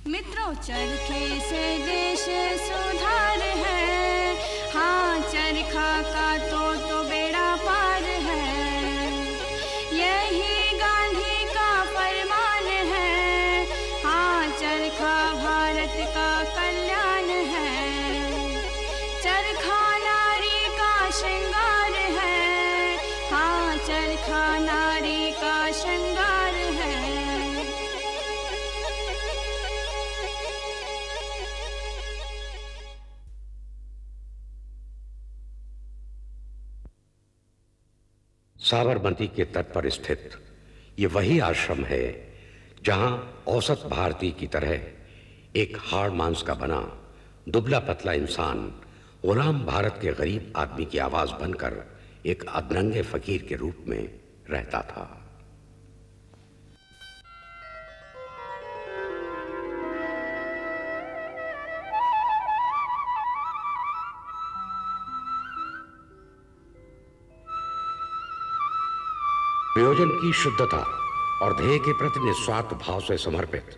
मित्रों चरखे से देश सुधार है, हाँ चरखा का तो बेड़ा पार है। यही गांधी का फरमान है, हाँ चरखा भारत का कल्याण है। चरखा नारी का श्रृंगार है, हाँ चरखा नारी का श्रृंगार है। साबरमती के तट पर स्थित ये वही आश्रम है जहां औसत भारतीय की तरह एक हाड़ मांस का बना दुबला पतला इंसान गुलाम भारत के गरीब आदमी की आवाज बनकर एक अधनंगे फकीर के रूप में रहता था। प्रयोजन की शुद्धता और ध्येय के प्रति निस्वार्थ भाव से समर्पित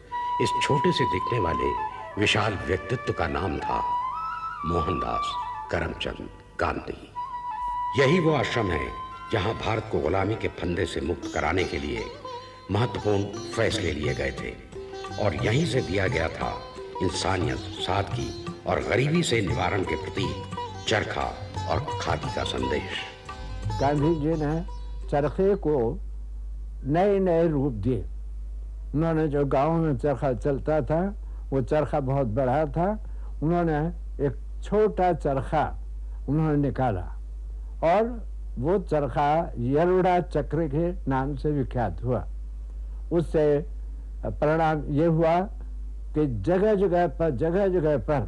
इस छोटे से दिखने वाले विशाल व्यक्तित्व का नाम था मोहनदास करमचंद गांधी। यही वो आश्रम है जहां भारत को गुलामी के फंदे से मुक्त कराने के लिए महत्वपूर्ण फैसले लिए गए थे और यहीं से दिया गया था इंसानियत, सादगी और गरीबी से निवारण के प्रति चरखा और खादी का संदेश। गांधी जी ने चरखे को नए नए रूप दिए। उन्होंने जो गांव में चरखा चलता था वो चरखा बहुत बड़ा था, उन्होंने एक छोटा चरखा उन्होंने निकाला और वो चरखा यरुड़ा चक्र के नाम से विख्यात हुआ। उससे परिणाम ये हुआ कि जगह जगह पर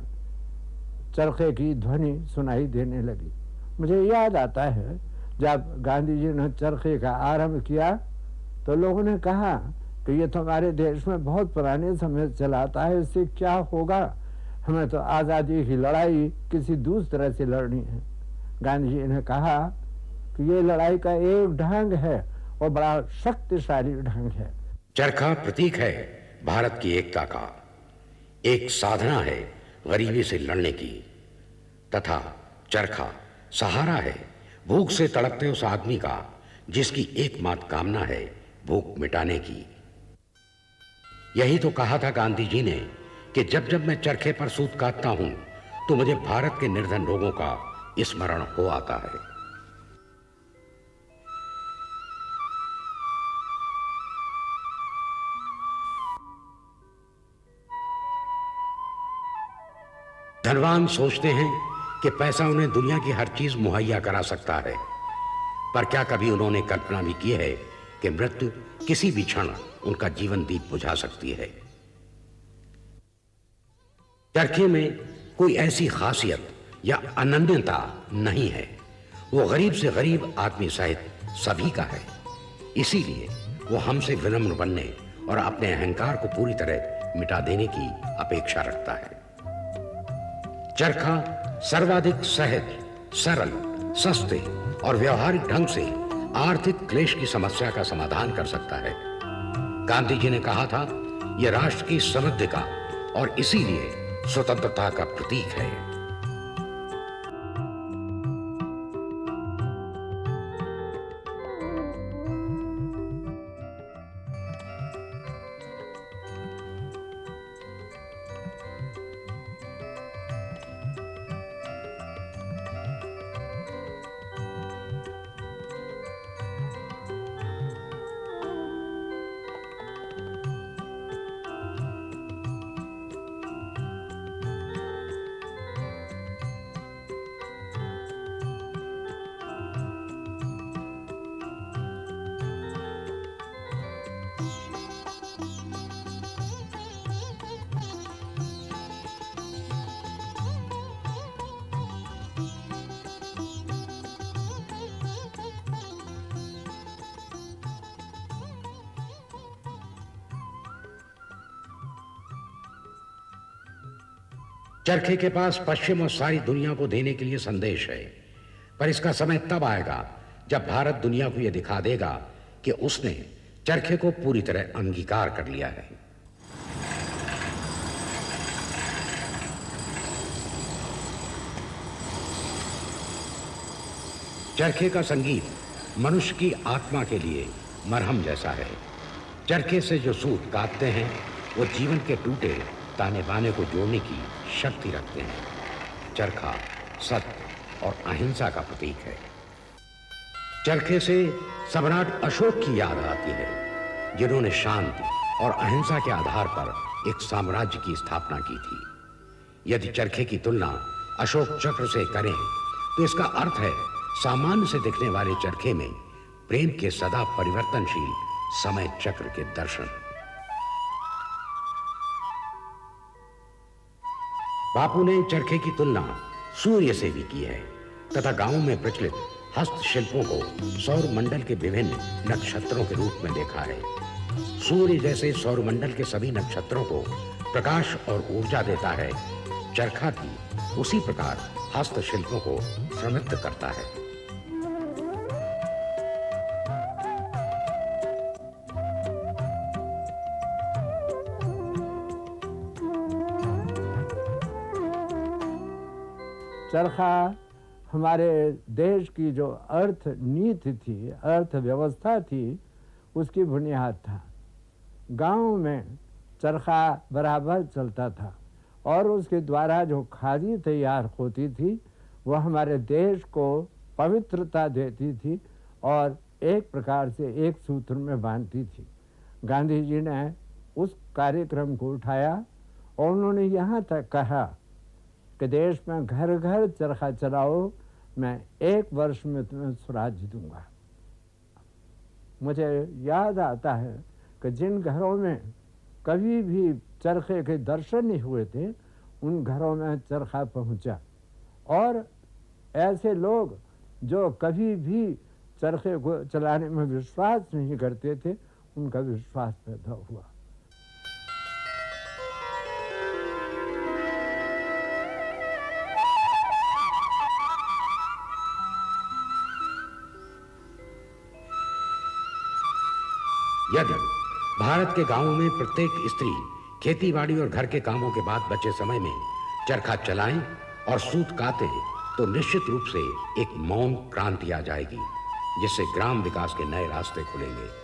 चरखे की ध्वनि सुनाई देने लगी। मुझे याद आता है जब गांधी जी ने चरखे का आरंभ किया तो लोगों ने कहा कि ये तो हमारे देश में बहुत पुराने समय से चला आता है, इससे क्या होगा, हमें तो आज़ादी की लड़ाई किसी दूसरी तरह से लड़नी है। गांधी जी ने कहा कि ये लड़ाई का एक ढंग है और बड़ा शक्तिशाली ढंग है। चरखा प्रतीक है भारत की एकता का, एक साधना है गरीबी से लड़ने की, तथा चरखा सहारा है भूख से तड़पते उस आदमी का जिसकी एकमात्र कामना है भूख मिटाने की। यही तो कहा था गांधी जी ने कि जब जब मैं चरखे पर सूत काटता हूं तो मुझे भारत के निर्धन लोगों का स्मरण हो आता है। धनवान सोचते हैं कि पैसा उन्हें दुनिया की हर चीज मुहैया करा सकता है, पर क्या कभी उन्होंने कल्पना भी की है कि मृत्यु किसी भी क्षण उनका जीवन दीप बुझा सकती है। चरखे में कोई ऐसी खासियत या अनन्यता नहीं है, वो गरीब से गरीब आदमी सहित सभी का है। इसीलिए वो हमसे विनम्र बनने और अपने अहंकार को पूरी तरह मिटा देने की अपेक्षा रखता है। चरखा सर्वाधिक सहज, सरल, सस्ते और व्यवहारिक ढंग से आर्थिक क्लेश की समस्या का समाधान कर सकता है। गांधी जी ने कहा था यह राष्ट्र की समृद्धि का और इसीलिए स्वतंत्रता का प्रतीक है। चरखे के पास पश्चिम और सारी दुनिया को देने के लिए संदेश है, पर इसका समय तब आएगा जब भारत दुनिया को यह दिखा देगा कि उसने चरखे को पूरी तरह अंगीकार कर लिया है। चरखे का संगीत मनुष्य की आत्मा के लिए मरहम जैसा है। चरखे से जो सूत काटते हैं वो जीवन के टूटे ताने बाने को जोड़ने की शक्ति रखते हैं। चरखा सत्य और अहिंसा का प्रतीक है। चरखे से सम्राट अशोक की याद आती है, जिन्होंने शांति और अहिंसा के आधार पर एक साम्राज्य की स्थापना की थी। यदि चरखे की तुलना अशोक चक्र से करें तो इसका अर्थ है सामान्य से दिखने वाले चरखे में प्रेम के सदा परिवर्तनशील समय चक्र के दर्शन। बापू ने चरखे की तुलना सूर्य से भी की है तथा गांवों में प्रचलित हस्तशिल्पों को सौर मंडल के विभिन्न नक्षत्रों के रूप में देखा है। सूर्य जैसे सौर मंडल के सभी नक्षत्रों को प्रकाश और ऊर्जा देता है, चरखा भी उसी प्रकार हस्तशिल्पों को समृद्ध करता है। चरखा हमारे देश की जो अर्थ नीति थी, अर्थव्यवस्था थी, उसकी बुनियाद था। गांव में चरखा बराबर चलता था और उसके द्वारा जो खादी तैयार होती थी वह हमारे देश को पवित्रता देती थी और एक प्रकार से एक सूत्र में बांधती थी। गांधी जी ने उस कार्यक्रम को उठाया और उन्होंने यहाँ तक कहा कि देश में घर घर चरखा चलाओ, मैं 1 वर्ष में तुम्हें स्वराज्य दूंगा। मुझे याद आता है कि जिन घरों में कभी भी चरखे के दर्शन नहीं हुए थे उन घरों में चरखा पहुंचा और ऐसे लोग जो कभी भी चरखे को चलाने में विश्वास नहीं करते थे उनका विश्वास पैदा हुआ। यदि भारत के गांवों में प्रत्येक स्त्री खेतीबाड़ी और घर के कामों के बाद बचे समय में चरखा चलाएं और सूत कातें तो निश्चित रूप से एक मौन क्रांति आ जाएगी, जिससे ग्राम विकास के नए रास्ते खुलेंगे।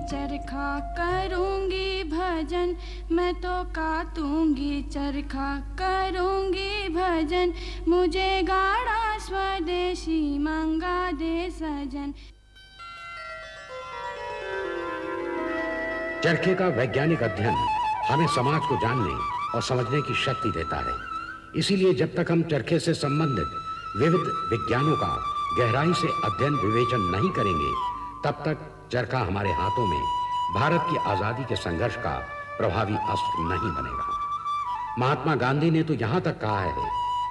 चरखा करूंगी भजन, मैं तो कातूंगी चरखा करूंगी भजन, मुझे गाड़ा स्वदेशी मंगा दे सजन। चरखे का वैज्ञानिक अध्ययन हमें समाज को जानने और समझने की शक्ति देता है। इसीलिए जब तक हम चरखे से संबंधित विविध विज्ञानों का गहराई से अध्ययन विवेचन नहीं करेंगे, तब तक चरखा हमारे हाथों में भारत की आजादी के संघर्ष का प्रभावी अस्त्र नहीं बनेगा। महात्मा गांधी ने तो यहां तक कहा है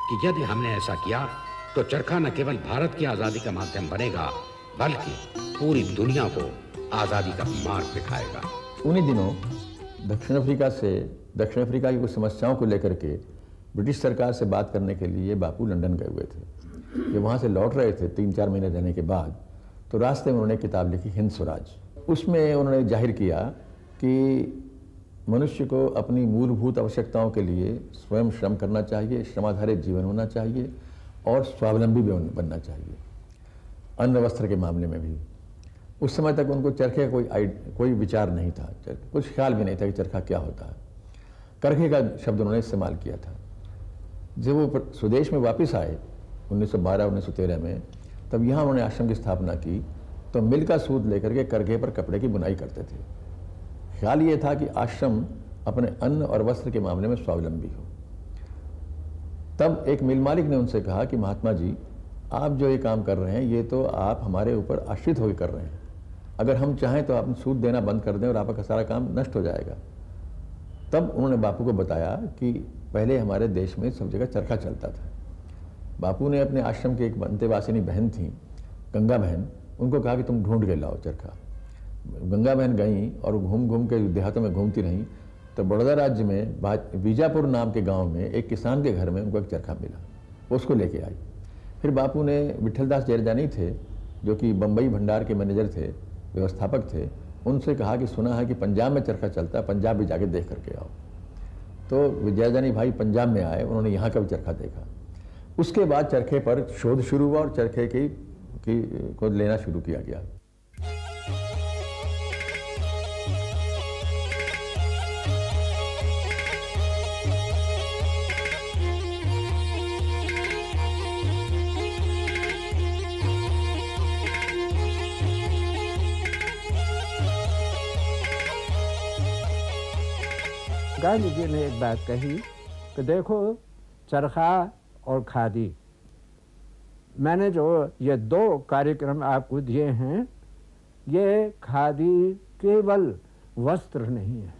कि यदि हमने ऐसा किया तो चरखा न केवल भारत की आजादी का माध्यम बनेगा बल्कि पूरी दुनिया को आजादी का मार्ग दिखाएगा। उन्हीं दिनों दक्षिण अफ्रीका की कुछ समस्याओं को लेकर के ब्रिटिश सरकार से बात करने के लिए बापू लंदन गए हुए थे। जब वहाँ से लौट रहे थे 3-4 महीने रहने के बाद, तो रास्ते में उन्होंने किताब लिखी हिंद स्वराज। उसमें उन्होंने जाहिर किया कि मनुष्य को अपनी मूलभूत आवश्यकताओं के लिए स्वयं श्रम करना चाहिए, श्रमाधारित जीवन होना चाहिए और स्वावलंबी भी बनना चाहिए। अन्न वस्त्र के मामले में भी उस समय तक उनको चरखे का कोई विचार नहीं था, कुछ ख्याल भी नहीं था कि चरखा क्या होता है। करखे का शब्द उन्होंने इस्तेमाल किया था। जब वो स्वदेश में वापस आए 1912-1913 में, तब यहाँ उन्होंने आश्रम की स्थापना की, तो मिल का सूत लेकर के करघे पर कपड़े की बुनाई करते थे। ख्याल ये था कि आश्रम अपने अन्न और वस्त्र के मामले में स्वावलंबी हो। तब एक मिल मालिक ने उनसे कहा कि महात्मा जी, आप जो ये काम कर रहे हैं ये तो आप हमारे ऊपर आश्रित होकर कर रहे हैं। अगर हम चाहें तो आप सूत देना बंद कर दें और आपका सारा काम नष्ट हो जाएगा। तब उन्होंने बापू को बताया कि पहले हमारे देश में सब जगह चरखा चलता था। बापू ने अपने आश्रम की एक अंतेवासिनी बहन थी, गंगा बहन, उनको कहा कि तुम ढूंढ के लाओ चरखा। गंगा बहन गई और घूम घूम के देहातों में घूमती रहीं तो बड़ौदा राज्य में बीजापुर नाम के गांव में एक किसान के घर में उनको एक चरखा मिला, उसको लेके आई। फिर बापू ने विठलदास जैरजानी थे जो कि बम्बई भंडार के मैनेजर थे, व्यवस्थापक थे, उनसे कहा कि सुना है कि पंजाब में चरखा चलता है, पंजाब भी जाके देख करके आओ। तो जैरजानी भाई पंजाब में आए, उन्होंने यहाँ का भी चरखा देखा। उसके बाद चरखे पर शोध शुरू हुआ और चरखे को लेना शुरू किया गया। गांधी जी ने एक बात कही कि देखो चरखा और खादी, मैंने जो ये 2 कार्यक्रम आपको दिए हैं, ये खादी केवल वस्त्र नहीं है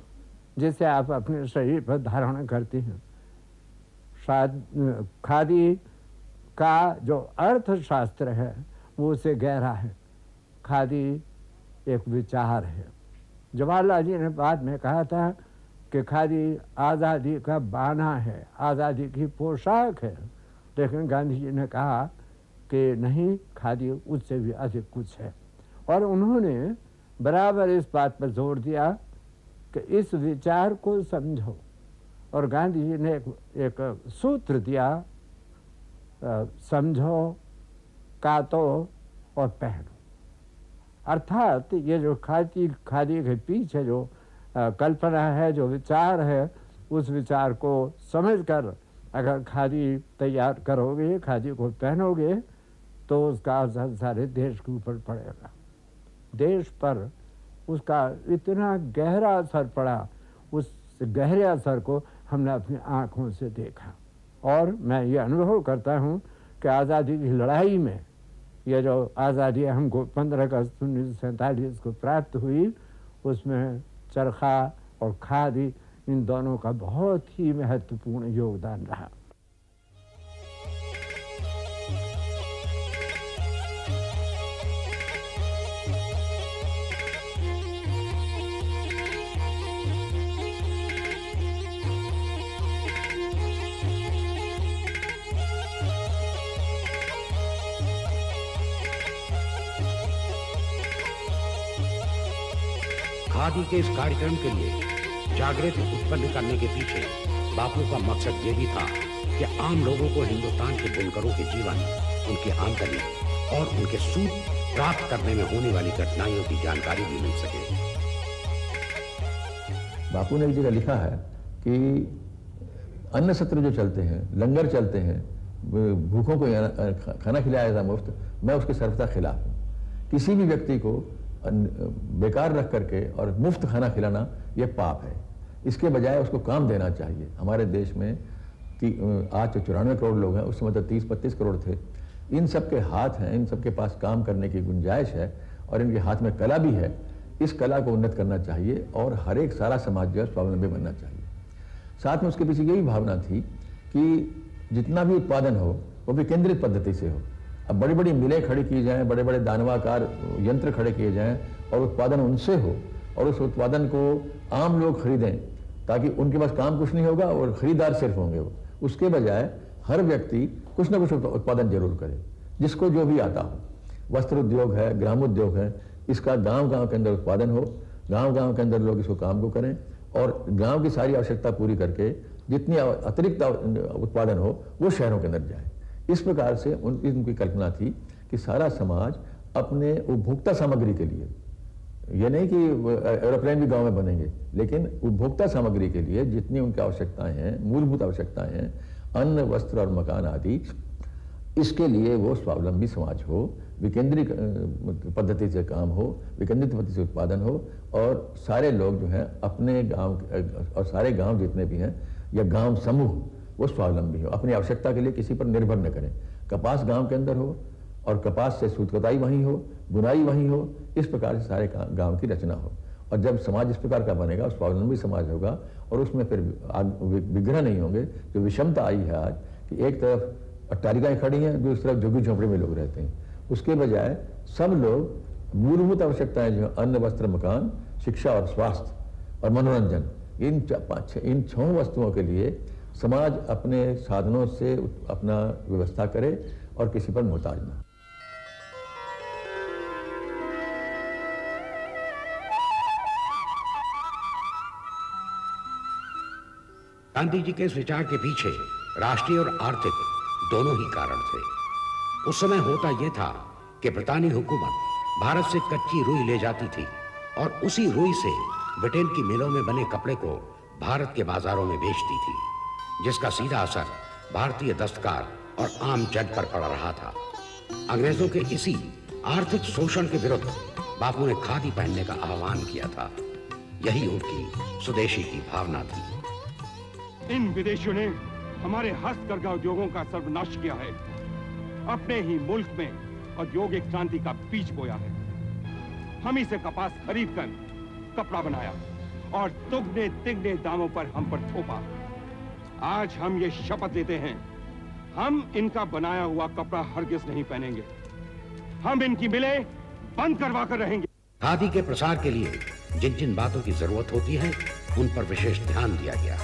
जिसे आप अपने शरीर पर धारण करते हैं। खादी का जो अर्थशास्त्र है वो उसे गहरा है। खादी एक विचार है। जवाहरलाल जी ने बाद में कहा था कि खादी आज़ादी का बाना है, आज़ादी की पोशाक है, लेकिन गांधी जी ने कहा कि नहीं, खादी उससे भी अधिक कुछ है। और उन्होंने बराबर इस बात पर जोर दिया कि इस विचार को समझो। और गांधी जी ने एक सूत्र दिया, समझो, कातो और पहनो। अर्थात ये जो खादी के पीछे जो कल्पना है, जो विचार है, उस विचार को समझकर अगर खादी तैयार करोगे, खादी को पहनोगे, तो उसका असर सारे देश के ऊपर पड़ेगा। देश पर उसका इतना गहरा असर पड़ा, उस गहरे असर को हमने अपनी आँखों से देखा। और मैं ये अनुभव करता हूँ कि आज़ादी की लड़ाई में ये जो आज़ादी हमको 15 अगस्त 1947 को प्राप्त हुई, उसमें चरखा और खादी, इन दोनों का बहुत ही महत्वपूर्ण योगदान रहा। खादी के इस कार्यक्रम के लिए जागृति उत्पन्न करने के पीछे बापू का मकसद ये भी था कि आम लोगों को हिंदुस्तान के बुनकरों के जीवन, उनकी आमदनी और उनके सूद प्राप्त करने में होने वाली कठिनाइयों की जानकारी भी मिल सके। बापू ने एक जगह लिखा है कि अन्न सत्र जो चलते हैं, लंगर चलते हैं, भूखों को खाना खिलाया जाता मुफ्त, मैं उसके सर्वथा खिलाफ हूँ। किसी भी व्यक्ति को बेकार रख करके और मुफ्त खाना खिलाना यह पाप है। इसके बजाय उसको काम देना चाहिए। हमारे देश में आज तो 94 करोड़ लोग हैं, उस समय तो 30-32 करोड़ थे। इन सब के हाथ हैं, इन सब के पास काम करने की गुंजाइश है और इनके हाथ में कला भी है। इस कला को उन्नत करना चाहिए और हर एक सारा समाज जो है स्वावलंबी बनना चाहिए। साथ में उसके पीछे यही भावना थी कि जितना भी उत्पादन हो वो विकेंद्रित पद्धति से हो। अब बड़ी बड़ी मिलें खड़ी की जाएं, बड़े बड़े दानवाकार यंत्र खड़े किए जाएं और उत्पादन उनसे हो और उस उत्पादन को आम लोग खरीदें, ताकि उनके पास काम कुछ नहीं होगा और खरीदार सिर्फ होंगे वो। उसके बजाय हर व्यक्ति कुछ ना कुछ उत्पादन जरूर करे, जिसको जो भी आता हो। वस्त्र उद्योग है, ग्रामोद्योग है, इसका गांव-गांव के अंदर उत्पादन हो, गांव-गांव के अंदर लोग इसको काम को करें और गांव की सारी आवश्यकता पूरी करके जितनी अतिरिक्त उत्पादन हो वो शहरों के अंदर जाए। इस प्रकार से उनकी कल्पना थी कि सारा समाज अपने उपभोक्ता सामग्री के लिए, ये नहीं कि एरोप्लेन भी गांव में बनेंगे, लेकिन उपभोक्ता सामग्री के लिए जितनी उनकी आवश्यकताएं हैं, मूलभूत आवश्यकताएं हैं, अन्न, वस्त्र और मकान आदि, इसके लिए वो स्वावलंबी समाज हो, विकेंद्रित पद्धति से काम हो, विकेंद्रित पद्धति से उत्पादन हो और सारे लोग जो हैं अपने गांव और सारे गांव जितने भी हैं या गांव समूह वो स्वावलंबी हो, अपनी आवश्यकता के लिए किसी पर निर्भर न करें। कपास गांव के अंदर हो और कपास से सूत कताई वहीं हो, बुनाई वहीं हो, इस प्रकार से सारे गांव की रचना हो। और जब समाज इस प्रकार का बनेगा, स्वावलंबी समाज होगा और उसमें फिर विग्रह नहीं होंगे। जो विषमता आई है आज कि एक तरफ अट्टालिकाएं खड़ी हैं, दूसरी तरफ झुग्गी झोंपड़ी में लोग रहते हैं, उसके बजाय सब लोग मूलभूत आवश्यकताएं जो अन्न, वस्त्र, मकान, शिक्षा और स्वास्थ्य और मनोरंजन, इन 6 वस्तुओं के लिए समाज अपने साधनों से अपना व्यवस्था करे और किसी पर मोहताज ना। गांधी जी के इस विचार के पीछे राष्ट्रीय और आर्थिक दोनों ही कारण थे। उस समय होता यह था कि ब्रितानी हुकूमत भारत से कच्ची रुई ले जाती थी और उसी रुई से ब्रिटेन की मिलों में बने कपड़े को भारत के बाजारों में बेचती थी, जिसका सीधा असर भारतीय दस्तकार और आम जन पर पड़ रहा था। अंग्रेजों के इसी आर्थिक शोषण के विरुद्ध बापू ने खादी पहनने का आह्वान किया था। यही उनकी स्वदेशी की भावना थी। इन विदेशियों ने हमारे हस्तकरघा उद्योगों का सर्वनाश किया है, अपने ही मुल्क में औद्योगिक क्रांति का बीज बोया है। हम ही से कपास खरीद कर कपड़ा बनाया और दुगने तिगने दामों पर हम पर थोपा। आज हम ये शपथ लेते हैं, हम इनका बनाया हुआ कपड़ा हरगिज नहीं पहनेंगे। हम इनकी मिलें बंद करवा कर रहेंगे। खादी के प्रसार के लिए जिन जिन बातों की जरूरत होती है उन पर विशेष ध्यान दिया गया।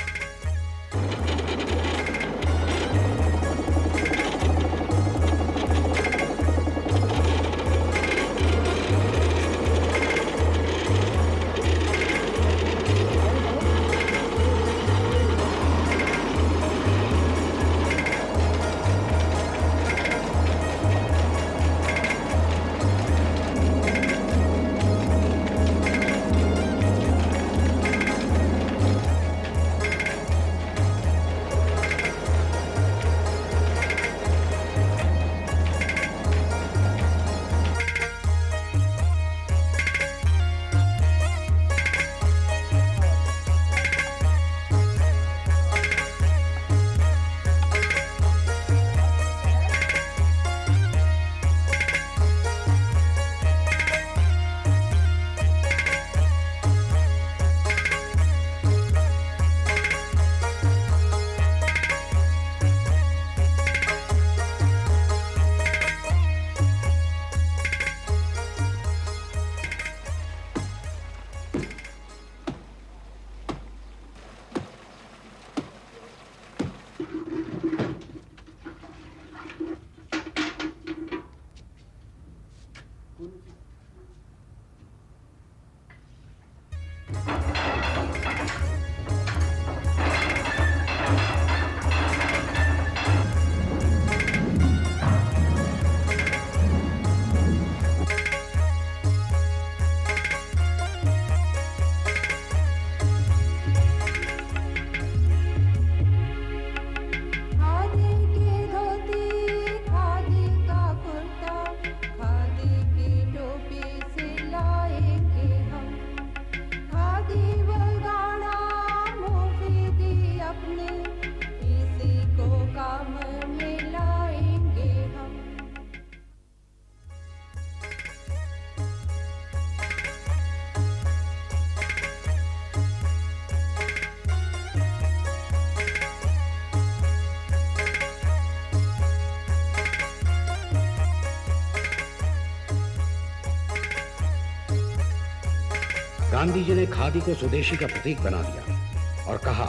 गांधी जी ने खादी को स्वदेशी का प्रतीक बना दिया और कहा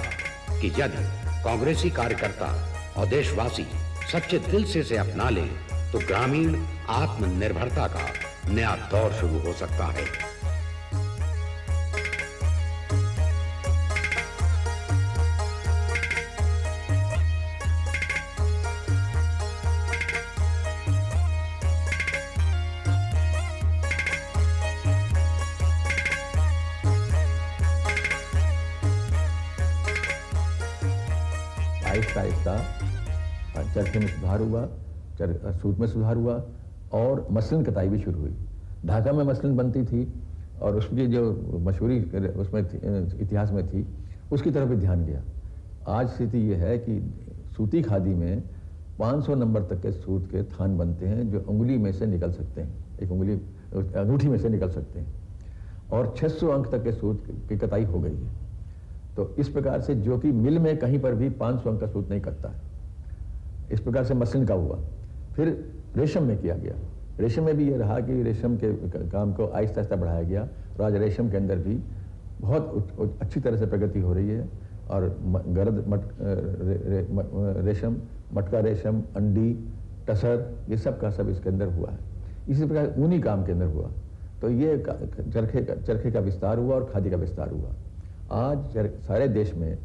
कि यदि कांग्रेसी कार्यकर्ता और देशवासी सच्चे दिल से इसे अपना ले तो ग्रामीण आत्मनिर्भरता का नया दौर शुरू हो सकता है। आहिस्ता आहिस्ता चरखे में सुधार हुआ, सूत में सुधार हुआ और मसलिन कताई भी शुरू हुई। ढाका में मसलिन बनती थी और उसकी जो मशहूरी उसमें इतिहास में थी, उसकी तरफ भी ध्यान गया। आज स्थिति यह है कि सूती खादी में 500 नंबर तक के सूत के थान बनते हैं जो उंगली में से निकल सकते हैं, एक उंगली अंगूठी में से निकल सकते हैं, और 600 अंक तक के सूत की कताई हो गई है। तो इस प्रकार से जो कि मिल में कहीं पर भी 500 अंक का सूत नहीं करता है, इस प्रकार से मसलिन का हुआ। फिर रेशम में किया गया। रेशम में भी ये रहा कि रेशम के काम को आहिस्ता आहिस्ता बढ़ाया गया और आज रेशम के अंदर भी बहुत अच्छी तरह से प्रगति हो रही है और गरद रेशम, मटका रेशम, अंडी, टसर, ये सब का सब इसके अंदर हुआ है। इसी प्रकार ऊनी काम के अंदर हुआ। तो ये चरखे का विस्तार हुआ और खादी का विस्तार हुआ। आज सारे देश में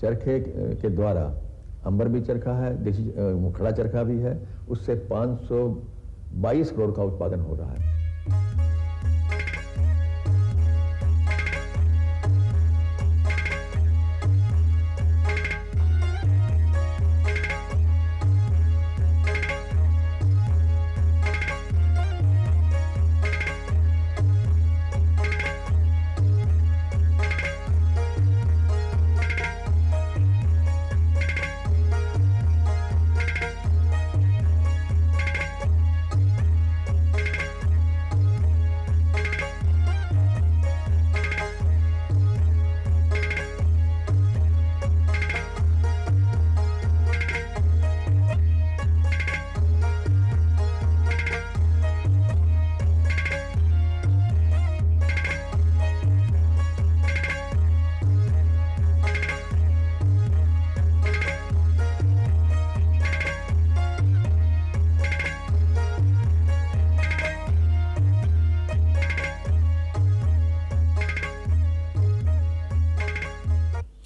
चरखे के द्वारा अंबर भी चरखा है, देसी खड़ा चरखा भी है, उससे 522 करोड़ का उत्पादन हो रहा है।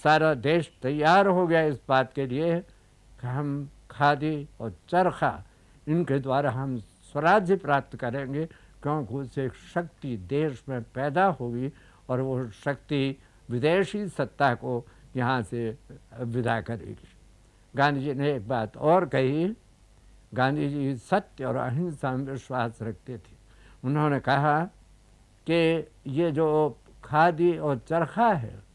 सारा देश तैयार हो गया इस बात के लिए कि हम खादी और चरखा इनके द्वारा हम स्वराज्य प्राप्त करेंगे, क्योंकि उससे एक शक्ति देश में पैदा होगी और वो शक्ति विदेशी सत्ता को यहाँ से विदा करेगी। गांधी जी ने एक बात और कही। गांधी जी सत्य और अहिंसा में विश्वास रखते थे। उन्होंने कहा कि ये जो खादी और चरखा है,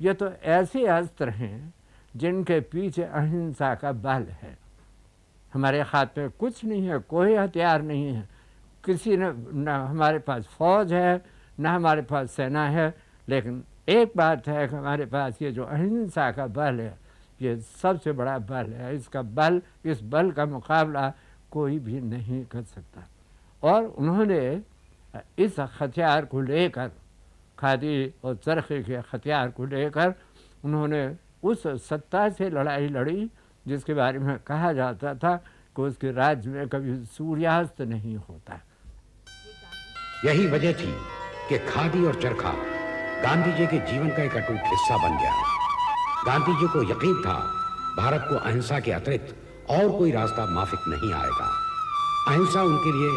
ये तो ऐसे अस्त्र हैं जिनके पीछे अहिंसा का बल है। हमारे हाथ में कुछ नहीं है, कोई हथियार नहीं है, किसी ने न हमारे पास फौज है न हमारे पास सेना है, लेकिन एक बात है कि हमारे पास ये जो अहिंसा का बल है, ये सबसे बड़ा बल है। इसका बल, इस बल का मुकाबला कोई भी नहीं कर सकता। और उन्होंने इस हथियार को लेकर, खादी और चरखे के हथियार को लेकर, उन्होंने उस सत्ता से लड़ाई लड़ी जिसके बारे में कहा जाता था कि उसके राज्य में कभी सूर्यास्त नहीं होता। यही वजह थी कि खादी और चरखा गांधी जी के जीवन का एक अटूट हिस्सा बन गया। गांधी जी को यकीन था भारत को अहिंसा के अतिरिक्त और कोई रास्ता माफिक नहीं आएगा। अहिंसा उनके लिए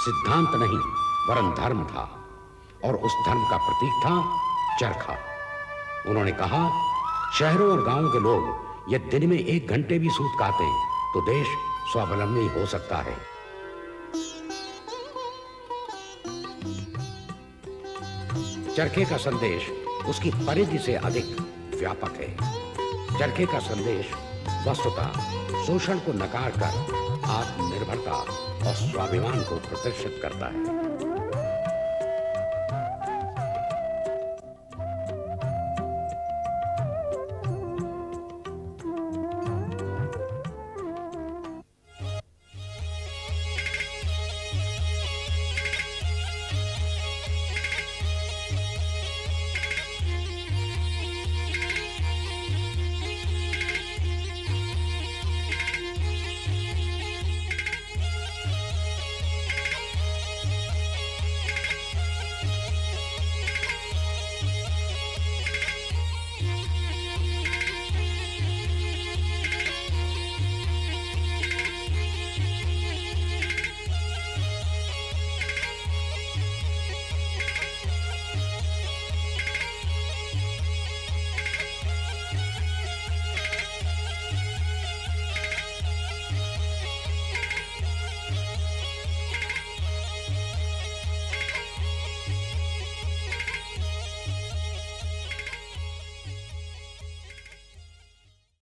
सिद्धांत नहीं वरन धर्म था, और उस धर्म का प्रतीक था चरखा। उन्होंने कहा, शहरों और गांवों के लोग यदि दिन में 1 घंटे भी सूत काते तो देश स्वावलंबी हो सकता है। चरखे का संदेश उसकी परिधि से अधिक व्यापक है। चरखे का संदेश वस्तुतः शोषण को नकार कर आत्मनिर्भरता और स्वाभिमान को प्रदर्शित करता है।